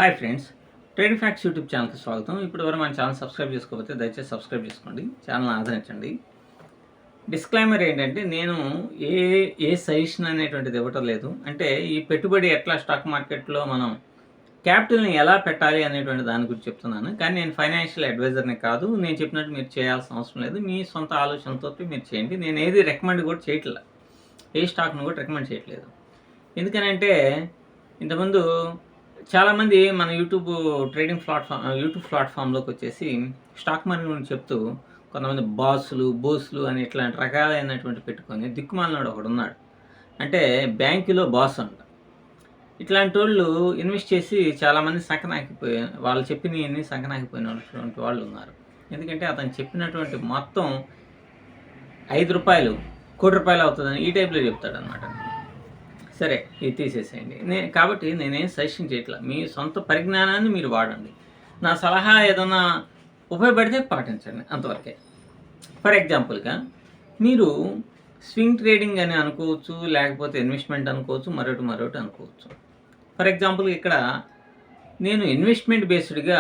Hi friends, trading facts YouTube ఛానల్కి స్వాగతం. ఇప్పటివరకు మన ఛానల్ సబ్స్క్రైబ్ చేసుకోకపోతే దయచేసి సబ్స్క్రైబ్ చేసుకోండి, ఛానల్ ఆదరించండి. డిస్క్లైమర్ ఏంటంటే నేను ఏ సజెషన్ అనేటువంటిది ఇవ్వటం లేదు. అంటే ఈ పెట్టుబడి ఎట్లా స్టాక్ మార్కెట్లో మనం క్యాపిటల్ని ఎలా పెట్టాలి అనేటువంటి దాని గురించి చెప్తున్నాను. కానీ నేను ఫైనాన్షియల్ అడ్వైజర్ని కాదు. నేను చెప్పినట్టు మీరు చేయాల్సిన అవసరం లేదు. మీ సొంత ఆలోచనతో మీరు చేయండి. నేను ఏది రికమెండ్ కూడా చేయట్లేదు, ఏ స్టాక్ను కూడా రికమెండ్ చేయట్లేదు. ఎందుకనంటే ఇంతకుముందు చాలామంది మన యూట్యూబ్ ప్లాట్ఫామ్లోకి వచ్చేసి స్టాక్ మార్కెట్ గురించి చెప్తూ కొంతమంది బోసులు అని ఇట్లాంటి రకాలైనటువంటి పెట్టుకొని దిక్కుమాలినాడు ఒకడు ఉన్నాడు. అంటే బ్యాంకులో బాస్ అంట. ఇట్లాంటి వాళ్ళు ఇన్వెస్ట్ చేసి చాలామంది వాళ్ళు చెప్పినవన్నీ సంకనాకిపోయినటువంటి వాళ్ళు ఉన్నారు. ఎందుకంటే అతను చెప్పినటువంటి మొత్తం 5 రూపాయలు కోటి రూపాయలు అవుతుందని ఈ టైప్లో చెప్తాడు అనమాట. సరే, ఇది తీసేసేయండి. కాబట్టి నేనేం సజెషన్ చేయట్లా. మీ సొంత పరిజ్ఞానాన్ని మీరు వాడండి. నా సలహా ఏదన్నా ఉపయోగపడితే పాటించండి, అంతవరకే. ఫర్ ఎగ్జాంపుల్గా మీరు స్వింగ్ ట్రేడింగ్ అని అనుకోవచ్చు, లేకపోతే ఇన్వెస్ట్మెంట్ అనుకోవచ్చు, మరొకటి అనుకోవచ్చు. ఫర్ ఎగ్జాంపుల్ ఇక్కడ నేను ఇన్వెస్ట్మెంట్ బేస్డ్గా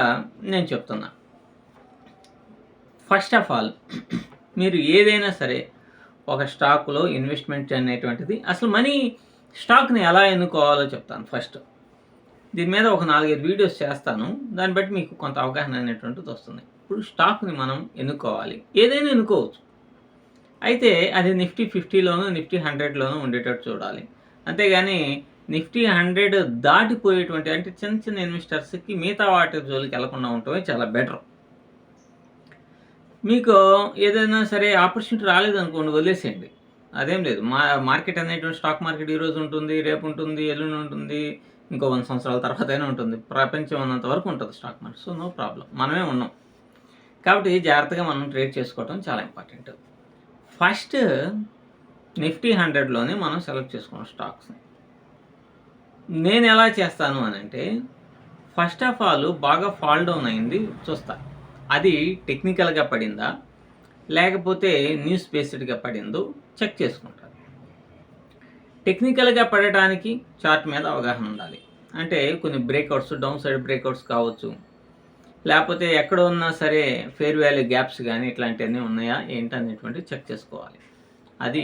నేను చెప్తున్నా. ఫస్ట్ ఆఫ్ ఆల్ మీరు ఏదైనా సరే ఒక స్టాకులో ఇన్వెస్ట్మెంట్ అనేటువంటిది అసలు స్టాక్ని ఎలా ఎన్నుకోవాలో చెప్తాను. ఫస్ట్ దీని మీద ఒక 4-5 వీడియోస్ చేస్తాను. దాన్ని బట్టి మీకు కొంత అవగాహన అనేటువంటిది వస్తుంది. ఇప్పుడు స్టాక్ని మనం ఎన్నుకోవాలి, ఏదైనా ఎన్నుకోవచ్చు. అయితే అది నిఫ్టీ 50లోనూ నిఫ్టీ 100లోనూ ఉండేటట్టు చూడాలి. అంతేగాని నిఫ్టీ 100 దాటిపోయేటువంటి అంటే చిన్న ఇన్వెస్టర్స్కి మిగతా వాటి జోలికి వెళ్లకుండా ఉండటమే చాలా బెటర్. మీకు ఏదైనా సరే ఆపర్చునిటీ రాలేదనుకోండి, వదిలేసేయండి, అదేం లేదు. మార్కెట్ అనేటువంటి స్టాక్ మార్కెట్ ఈరోజు ఉంటుంది, రేపు ఉంటుంది, ఎల్లుండి ఉంటుంది, ఇంకో 100 సంవత్సరాల తర్వాత అయినా ఉంటుంది. ప్రపంచం ఉన్నంత వరకు ఉంటుంది stock market. So no problem, మనమే ఉన్నాం. కాబట్టి జాగ్రత్తగా మనం ట్రేడ్ చేసుకోవడం చాలా ఇంపార్టెంట్. ఫస్ట్ నిఫ్టీ 100లోనే మనం సెలెక్ట్ చేసుకున్నాం స్టాక్స్ని. నేను ఎలా చేస్తాను అని అంటే, ఫస్ట్ ఆఫ్ ఆల్ బాగా ఫాల్ డౌన్ అయింది చూస్తా. అది టెక్నికల్గా పడిందా లేకపోతే న్యూస్ బేస్డ్గా పడిందో చెక్ చేసుకుంటారు. టెక్నికల్గా పడటానికి చార్ట్ మీద అవగాహన ఉండాలి. అంటే కొన్ని బ్రేక్అవుట్స్, డౌన్ సైడ్ బ్రేక్అవుట్స్ కావచ్చు, లేకపోతే ఎక్కడ ఉన్నా సరే ఫేర్ వాల్యూ గ్యాప్స్ కానీ ఇట్లాంటివన్నీ ఉన్నాయా ఏంటనేటువంటి చెక్ చేసుకోవాలి. అది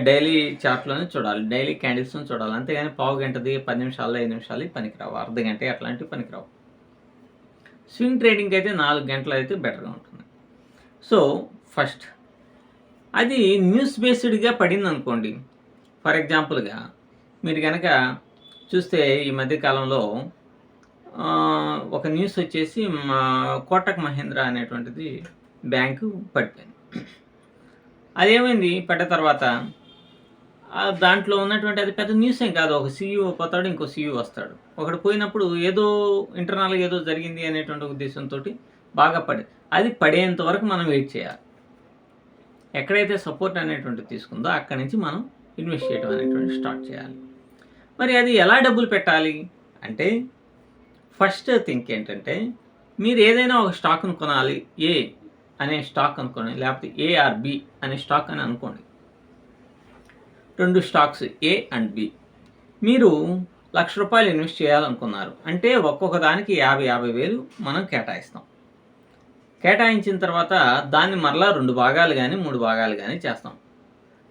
డైలీ చార్ట్లోనే చూడాలి, డైలీ క్యాండిల్స్ని చూడాలి. అంతేగాని పావు గంటది, 10 నిమిషాలు, 5 నిమిషాలు పనికిరావు, అర్ధ గంట అట్లాంటివి పనికిరావు. స్వింగ్ ట్రేడింగ్ అయితే 4 గంటలు అయితే బెటర్గా ఉంటుంది. సో ఫస్ట్ అది న్యూస్ బేస్డ్గా పడింది అనుకోండి. ఫర్ ఎగ్జాంపుల్గా మీరు కనుక చూస్తే ఈ మధ్యకాలంలో ఒక న్యూస్ వచ్చేసి కోటక్ మహీంద్రా అనేటువంటిది బ్యాంకు పడిపోయింది. అదేమైంది, పడ్డ తర్వాత దాంట్లో ఉన్నటువంటి అది పెద్ద న్యూస్ ఏం కాదు. ఒక సీఈఓ పోతాడు, ఇంకో సీఈఓ వస్తాడు. ఒకడు పోయినప్పుడు ఏదో ఇంటర్నల్గా ఏదో జరిగింది అనేటువంటి ఉద్దేశంతో బాగా అది పడేంత వరకు మనం వెయిట్ చేయాలి. ఎక్కడైతే సపోర్ట్ అనేటువంటిది తీసుకుందో అక్కడి నుంచి మనం ఇన్వెస్ట్ చేయడం అనేటువంటి స్టార్ట్ చేయాలి. మరి అది ఎలా డబ్బులు పెట్టాలి అంటే, ఫస్ట్ థింక్ ఏంటంటే, మీరు ఏదైనా ఒక స్టాక్ను కొనాలి, ఏ అనే స్టాక్ అనుకోండి, లేకపోతే ఏ ఆర్ బి అనే స్టాక్ అని అనుకోండి. 2 స్టాక్స్ ఏ అండ్ బి. మీరు ₹1,00,000 ఇన్వెస్ట్ చేయాలనుకున్నారు అంటే ఒక్కొక్క దానికి 50,000 మనం కేటాయిస్తాం. కేటాయించిన తర్వాత దాన్ని మరలా 2 భాగాలు కానీ 3 భాగాలు కానీ చేస్తాం.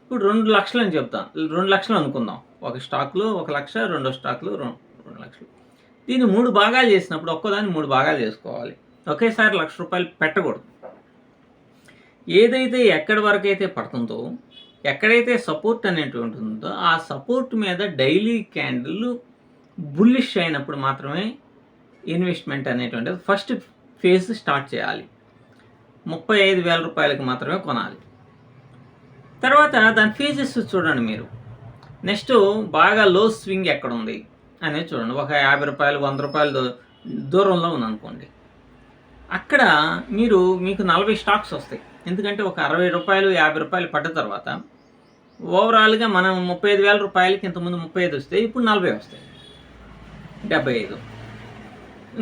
ఇప్పుడు 2 లక్షలు అని చెప్తాం, 2 లక్షలు అనుకుందాం. ఒక స్టాక్లో 1,00,000, రెండో స్టాక్లో 2 లక్షలు. దీన్ని 3 భాగాలు చేసినప్పుడు ఒక్కోదాన్ని 3 భాగాలు చేసుకోవాలి. ఒకేసారి ₹1,00,000 పెట్టకూడదు. ఏదైతే ఎక్కడి వరకు అయితే పడుతుందో, ఎక్కడైతే సపోర్ట్ అనేటువంటి ఉందో ఆ సపోర్ట్ మీద డైలీ క్యాండిల్ బుల్లిష్ అయినప్పుడు మాత్రమే ఇన్వెస్ట్మెంట్ అనేటువంటిది ఫస్ట్ ఫేజ్ స్టార్ట్ చేయాలి. ₹35,000 మాత్రమే కొనాలి. తర్వాత దాని ఫేజెస్ చూడండి మీరు. నెక్స్ట్ బాగా లో స్వింగ్ ఎక్కడ ఉంది అనేది చూడండి. ఒక ₹50, ₹100 దూరంలో ఉందనుకోండి. అక్కడ మీకు 40 స్టాక్స్ వస్తాయి. ఎందుకంటే ఒక ₹60, ₹50 పడ్డ తర్వాత ఓవరాల్గా మనం ₹35,000కి ఇంతకుముందు 35 వస్తాయి, ఇప్పుడు 40 వస్తాయి, 75.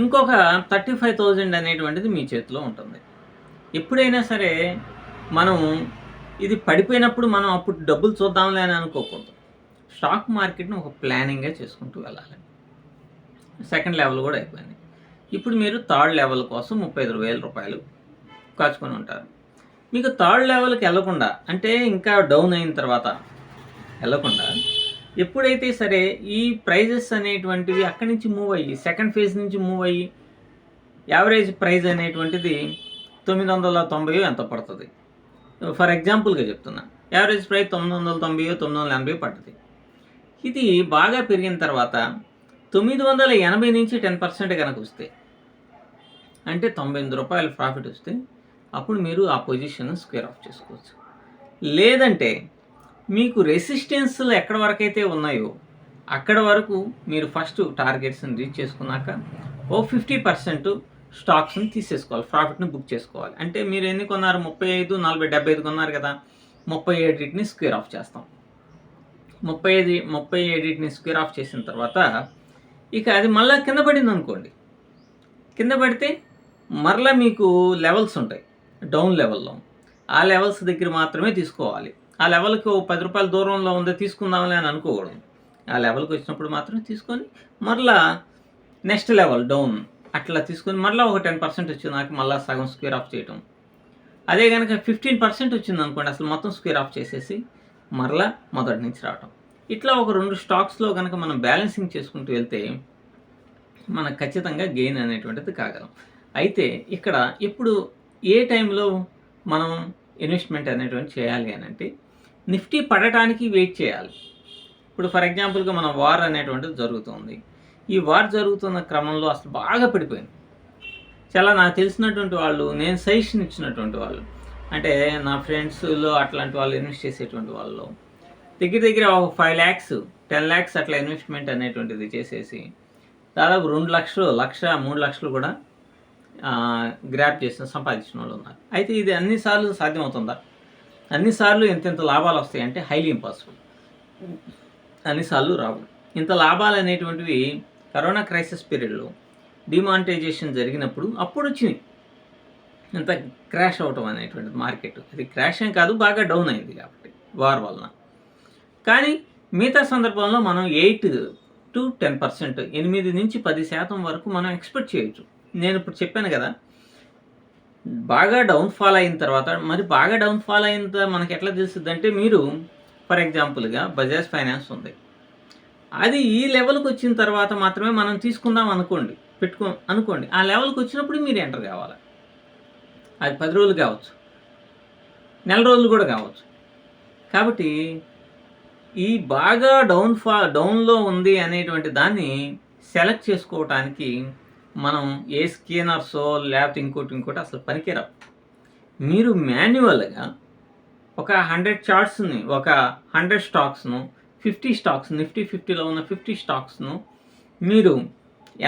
ఇంకొక 35,000 అనేటువంటిది మీ చేతిలో ఉంటుంది. ఎప్పుడైనా సరే మనం ఇది పడిపోయినప్పుడు మనం అప్పుడు డబ్బులు చూద్దాంలే అని అనుకోకూడదు. స్టాక్ మార్కెట్ని ఒక ప్లానింగ్గా చేసుకుంటూ వెళ్ళాలి. సెకండ్ లెవెల్ కూడా అయిపోయింది. ఇప్పుడు మీరు థర్డ్ లెవెల్ కోసం 35,000 రూపాయలు కాచుకొని ఉంటారు. మీకు థర్డ్ లెవెల్కి వెళ్ళకుండా, అంటే ఇంకా డౌన్ అయిన తర్వాత వెళ్ళకుండా, ఎప్పుడైతే సరే ఈ ప్రైజెస్ అనేటువంటివి అక్కడి నుంచి మూవ్ అయ్యి సెకండ్ ఫేజ్ నుంచి మూవ్ అయ్యి యావరేజ్ ప్రైజ్ అనేటువంటిది 990 ఎంత పడుతుంది, ఫర్ ఎగ్జాంపుల్గా చెప్తున్నా, యావరేజ్ ప్రైస్ 990 980 పడుతుంది. ఇది బాగా పెరిగిన తర్వాత 980 నుంచి 10% కనుక వస్తే, అంటే 98 రూపాయలు ప్రాఫిట్ వస్తే, అప్పుడు మీరు ఆ పొజిషన్ స్క్వేర్ ఆఫ్ చేసుకోవచ్చు. లేదంటే మీకు రెసిస్టెన్స్లు ఎక్కడి వరకు అయితే ఉన్నాయో అక్కడ వరకు మీరు ఫస్ట్ టార్గెట్స్ని రీచ్ చేసుకున్నాక ఓ 50% స్టాక్స్ని తీసేసుకోవాలి, ప్రాఫిట్ని బుక్ చేసుకోవాలి. అంటే మీరు ఎన్ని కొన్నారు, 35, 40, 75 కొన్నారు కదా, 37ని స్క్వేర్ ఆఫ్ చేస్తాం. 37ని స్క్వేర్ ఆఫ్ చేసిన తర్వాత ఇక అది మళ్ళీ కింద పడింది అనుకోండి, కింద పడితే మరలా మీకు లెవెల్స్ ఉంటాయి డౌన్ లెవెల్లో, ఆ లెవెల్స్ దగ్గర మాత్రమే తీసుకోవాలి. ఆ లెవెల్కి ఓ 10 రూపాయల దూరంలో ఉందో తీసుకుందాంలే అని అనుకోకూడదు. ఆ లెవెల్కి వచ్చినప్పుడు మాత్రం తీసుకొని మరలా నెక్స్ట్ లెవెల్ డౌన్ అట్లా తీసుకొని మరలా ఒక 10% వచ్చిందాక మళ్ళీ సగం స్క్వేర్ ఆఫ్ చేయటం. అదే కనుక 15% వచ్చింది అనుకోండి, అసలు మొత్తం స్క్వేర్ ఆఫ్ చేసేసి మరలా మొదటి నుంచి రావటం. ఇట్లా ఒక 2 స్టాక్స్లో కనుక మనం బ్యాలెన్సింగ్ చేసుకుంటూ వెళ్తే మనకు ఖచ్చితంగా గెయిన్ అనేటువంటిది కాగలం. అయితే ఇక్కడ ఇప్పుడు ఏ టైంలో మనం ఇన్వెస్ట్మెంట్ అనేటువంటి చేయాలి అని అంటే, నిఫ్టీ పడటానికి వెయిట్ చేయాలి. ఇప్పుడు ఫర్ ఎగ్జాంపుల్గా మన వార్ అనేటువంటిది జరుగుతుంది. ఈ వార్ జరుగుతున్న క్రమంలో అసలు బాగా పడిపోయింది. చాలా నాకు తెలిసినటువంటి వాళ్ళు, నేను సజెషన్ ఇచ్చినటువంటి వాళ్ళు, అంటే నా ఫ్రెండ్స్లో అట్లాంటి వాళ్ళు ఇన్వెస్ట్ చేసేటువంటి వాళ్ళు దగ్గర ఒక 5 lakhs 10 lakhs అట్లా ఇన్వెస్ట్మెంట్ అనేటువంటిది చేసేసి దాదాపు 2 లక్షలు, 1,00,000, 3 లక్షలు కూడా గ్రాప్ చేసిన సంపాదించిన వాళ్ళు ఉన్నారు. అయితే ఇది అన్నిసార్లు సాధ్యమవుతుందా? అన్నిసార్లు ఎంతెంత లాభాలు వస్తాయి అంటే హైలీ ఇంపాసిబుల్. అన్నిసార్లు రావు. ఇంత లాభాలు అనేటువంటివి కరోనా క్రైసిస్ పీరియడ్లో డిమానిటైజేషన్ జరిగినప్పుడు అప్పుడు వచ్చినాయి. ఇంత క్రాష్ అవటం అనేటువంటిది మార్కెట్, అది క్రాష్ ఏం కాదు, బాగా డౌన్ అయింది కాబట్టి వార్ వలన. కానీ మిగతా సందర్భంలో మనం 8 to 10%, 8 నుంచి 10% వరకు మనం ఎక్స్పెక్ట్ చేయొచ్చు. నేను ఇప్పుడు చెప్పాను కదా, బాగా డౌన్ఫాల్ అయిన తర్వాత, మరి బాగా డౌన్ఫాల్ అయిన మనకి ఎట్లా తెలుస్తుంది అంటే, మీరు ఫర్ ఎగ్జాంపుల్గా బజాజ్ ఫైనాన్స్ ఉంది, అది ఈ లెవెల్కి వచ్చిన తర్వాత మాత్రమే మనం తీసుకుందాం అనుకోండి, అనుకోండి. ఆ లెవెల్కి వచ్చినప్పుడు మీరు ఎంటర్ కావాలి. అది 10 రోజులు కావచ్చు, నెల రోజులు కూడా కావచ్చు. కాబట్టి ఈ బాగా డౌన్లో ఉంది అనేటువంటి దాన్ని సెలెక్ట్ చేసుకోవటానికి మనం ఏ స్కానర్సో లేకపోతే ఇంకోటి అసలు పనికిరావు. మీరు మాన్యువల్గా ఒక 100 చార్ట్స్ని, ఒక 100 స్టాక్స్ను, 50 స్టాక్స్, నిఫ్టీ 50లో ఉన్న 50 స్టాక్స్ను మీరు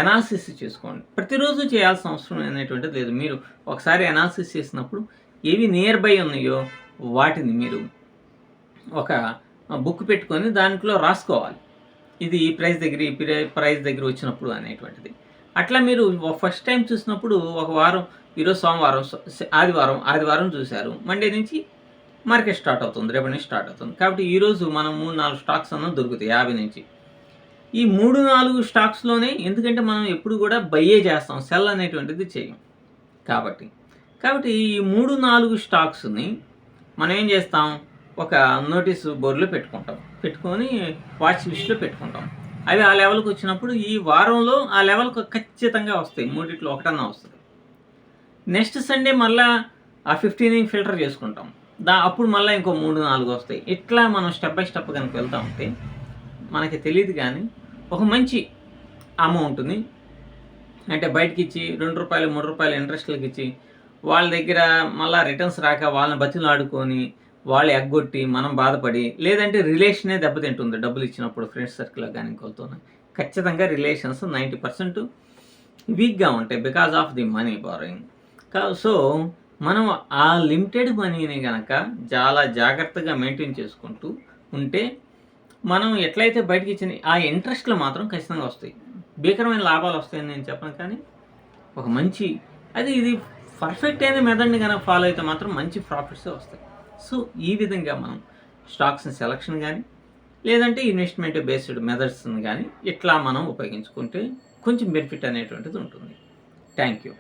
ఎనాలిసిస్ చేసుకోండి. ప్రతిరోజు చేయాల్సిన అవసరం అనేటువంటిది లేదు. మీరు ఒకసారి ఎనాలిసిస్ చేసినప్పుడు ఏవి నియర్ బై ఉన్నాయో వాటిని మీరు ఒక బుక్ పెట్టుకొని దాంట్లో రాసుకోవాలి. ఇది ఈ ప్రైస్ దగ్గర, ఈ ప్రైస్ దగ్గర వచ్చినప్పుడు అనేటువంటిది. అట్లా మీరు ఫస్ట్ టైం చూసినప్పుడు ఒక వారం, ఈరోజు సోమవారం, ఆదివారం చూశారు, మండే నుంచి మార్కెట్ స్టార్ట్ అవుతుంది, రేపటి నుంచి స్టార్ట్ అవుతుంది. కాబట్టి ఈరోజు మనం 3-4 స్టాక్స్ అన్నది దొరుకుతాయి 50 నుంచి. ఈ 3-4 స్టాక్స్లోనే, ఎందుకంటే మనం ఎప్పుడు కూడా బయ్యే చేస్తాం, సెల్ అనేటువంటిది చేయం. కాబట్టి ఈ 3-4 స్టాక్స్ని మనం ఏం చేస్తాం, ఒక నోటీస్ బోర్డులో పెట్టుకొని వాచ్ లిస్ట్లో పెట్టుకుంటాం. అవి ఆ లెవెల్కి వచ్చినప్పుడు ఈ వారంలో ఆ లెవెల్కి ఖచ్చితంగా వస్తాయి, 3 ఒకటన్నా వస్తుంది. నెక్స్ట్ సండే మళ్ళీ ఆ 15ని ఫిల్టర్ చేసుకుంటాం, అప్పుడు మళ్ళీ ఇంకో 3-4 వస్తాయి. ఇట్లా మనం స్టెప్ బై స్టెప్ కనుక వెళ్తూ ఉంటే మనకి తెలియదు, కానీ ఒక మంచి అమౌంట్ని, అంటే బయటకి ఇచ్చి 2 రూపాయలు 3 రూపాయలు ఇంట్రెస్ట్లకి ఇచ్చి వాళ్ళ దగ్గర మళ్ళీ రిటర్న్స్ రాక వాళ్ళని బతిలు ఆడుకొని వాళ్ళు ఎగ్గొట్టి మనం బాధపడి, లేదంటే రిలేషనే దెబ్బతింటుంది డబ్బులు ఇచ్చినప్పుడు, ఫ్రెండ్స్ సర్కిల్లో కానీ ఇంకొకరితో. ఖచ్చితంగా రిలేషన్స్ 90% వీక్గా ఉంటాయి because of the money borrowing. So మనం ఆ లిమిటెడ్ మనీని కనుక చాలా జాగ్రత్తగా మెయింటైన్ చేసుకుంటూ ఉంటే, మనం ఎట్లయితే బయటకి ఇచ్చిన ఆ ఇంట్రెస్ట్లు మాత్రం ఖచ్చితంగా వస్తాయి. భీకరమైన లాభాలు వస్తాయని నేను చెప్పను, కానీ ఒక మంచి ఇది పర్ఫెక్ట్ అయిన మెథడ్ని కనుక ఫాలో అయితే మాత్రం మంచి ప్రాఫిట్సే వస్తాయి. సో ఈ విధంగా మనం స్టాక్స్ని సెలక్షన్ కానీ, లేదంటే ఇన్వెస్ట్మెంట్ బేస్డ్ మెథడ్స్ని కానీ ఇట్లా మనం ఉపయోగించుకుంటే కొంచెం బెనిఫిట్ అనేటువంటిది ఉంటుంది. Thank you.